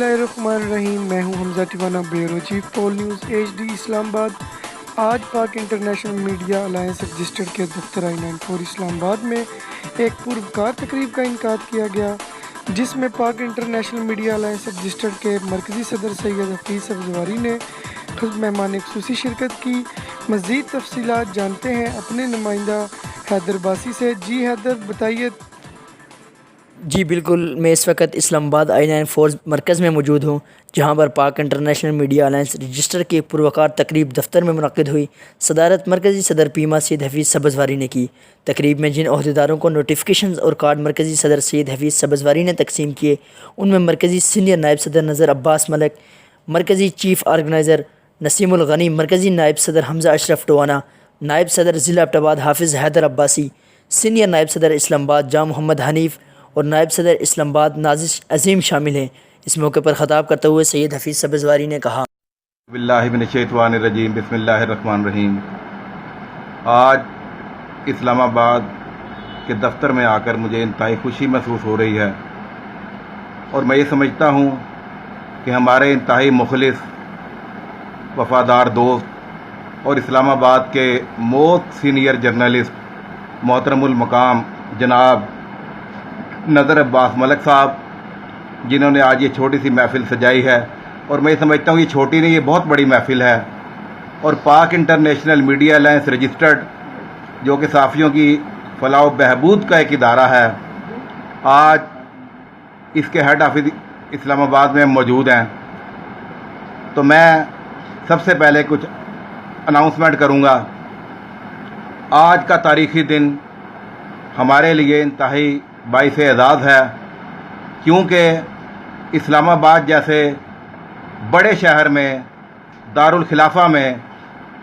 बिस्मिल्लाहिर्रहमानिर्रहीम। मैं हूं हमजा टिवाना, ब्यूरो चीफ पोल न्यूज़ HD इस्लामाबाद। आज पाक इंटरनेशनल मीडिया अलायंस रजिस्टर्ड के दफ्तर I94 इस्लामाबाद में एक पुरस्कार तकरीब का इनकाद किया गया, जिसमें पाक इंटरनेशनल मीडिया अलायंस रजिस्टर्ड के मरकज़ी सदर सैयद हफीज़ सब्ज़वारी ने मेहमान ख़ुसूसी शिरकत की। मज़ीद तफसीलात जानते हैं अपने नुमाइंदा हैदर बासी से। जी हैदर, बताइए। जी बिल्कुल, मैं इस वक्त इस्लामाबाद I94 मरकज़ में मौजूद हूँ, जहाँ पर पाक इंटरनेशनल मीडिया अलायंस रजिस्टर की पुरवकार तकरीब दफ्तर में मुनक़्क़िद हुई। सदारत मरकज़ी सदर पीमा सैयद हफीज़ सब्ज़वारी ने की। तकरीब में जिन अहदेदारों को नोटिफिकेशन और कार्ड मरकज़ी सदर सैयद हफीज़ सब्ज़वारी ने तकसीम किए, उनमें मरकज़ी सीनियर नायब सदर नज़र अब्बास मलिक, मरकज़ी चीफ़ ऑर्गेनाइज़र नसीमुल गनी, मरकज़ी नायब सदर हमज़ा अशरफ टोआना, नायब सदर ज़िला एबटाबाद हाफिज़ हैदर अब्बासी, सीनियर नायब सदर इस्लामाबाद जाह मोहम्मद हनीफ़ और नायब सदर इस्लामाबाद नाजिश अज़ीम शामिल हैं। इस मौके पर ख़ताब करते हुए सैयद हफीज़ सब्ज़वारी ने कहा, बिस्मिल्लाहिर्रहमानिर्रहीम, बिस्मिल्लाहिर्रहमानिर्रहीम। आज इस्लामाबाद के दफ्तर में आकर मुझे इंतहाई खुशी महसूस हो रही है और मैं ये समझता हूँ कि हमारे इंतहाई मुखलिस वफ़ादार दोस्त और इस्लामाबाद के मोस्ट सीनियर जर्नलिस्ट मोहतरमुल मकाम जनाब नज़र अब्बास मलिक साहब, जिन्होंने आज ये छोटी सी महफ़िल सजाई है, और मैं समझता हूँ ये छोटी नहीं, ये बहुत बड़ी महफ़िल है। और पाक इंटरनेशनल मीडिया अलायंस रजिस्टर्ड, जो कि साफ़ियों की फलाह व बहबूद का एक इदारा है, आज इसके हेड ऑफिस इस्लामाबाद में मौजूद हैं। तो मैं सबसे पहले कुछ अनाउंसमेंट करूँगा। आज का तारीख़ी दिन हमारे लिए इंतहाई बाइस एज़ाज़ है, क्योंकि इस्लामाबाद जैसे बड़े शहर में, दारुल खिलाफा में,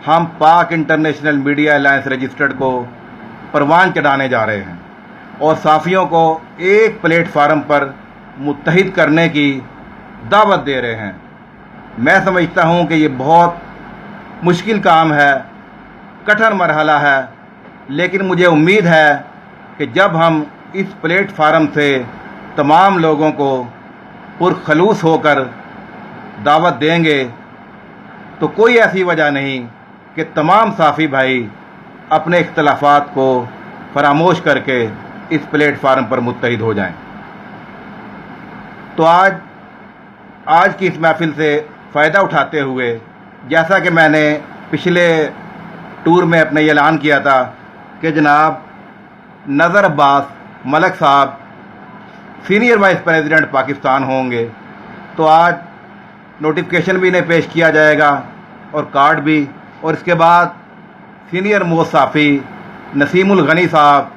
हम पाक इंटरनेशनल मीडिया अलायंस रजिस्टर्ड को परवान चढ़ाने जा रहे हैं और साफ़ियों को एक प्लेटफार्म पर मुत्तहिद करने की दावत दे रहे हैं। मैं समझता हूँ कि ये बहुत मुश्किल काम है, कठिन मरहला है, लेकिन मुझे उम्मीद है कि जब हम इस प्लेटफार्म से तमाम लोगों को पुरखलूस होकर दावत देंगे तो कोई ऐसी वजह नहीं कि तमाम साफ़ी भाई अपने इख्तलाफात को फरामोश करके इस प्लेटफार्म पर मुत्तहिद हो जाएं। तो आज की इस महफ़िल से फ़ायदा उठाते हुए, जैसा कि मैंने पिछले टूर में अपने ऐलान किया था कि जनाब नज़र अब्बास मलिक साहब सीनियर वाइस प्रेसिडेंट पाकिस्तान होंगे, तो आज नोटिफिकेशन भी इन्हें पेश किया जाएगा और कार्ड भी, और इसके बाद सीनियर मोस्ट साफ़ी नसीमुल गनी साहब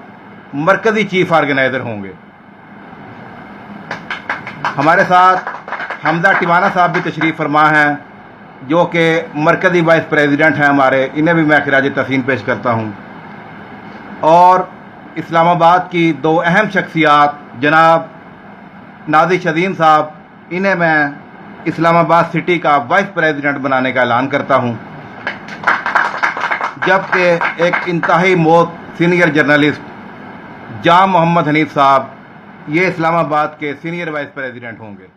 मरकज़ी चीफ़ ऑर्गेनाइज़र होंगे। हमारे साथ हमजा टिवाना साहब भी तशरीफ़ फरमा हैं, जो कि मरकज़ी वाइस प्रेसिडेंट हैं हमारे, इन्हें भी मैं खिराज तहसीन पेश करता हूँ। और इस्लामाबाद की दो अहम शख्सियात जनाब नाजिश अज़ीम साहब, इन्हें मैं इस्लामाबाद सिटी का वाइस प्रेसिडेंट बनाने का ऐलान करता हूँ, जबकि एक इंतहाई मोस्ट सीनियर जर्नलिस्ट जाह मोहम्मद हनीफ़ साहब ये इस्लामाबाद के सीनियर वाइस प्रेसिडेंट होंगे।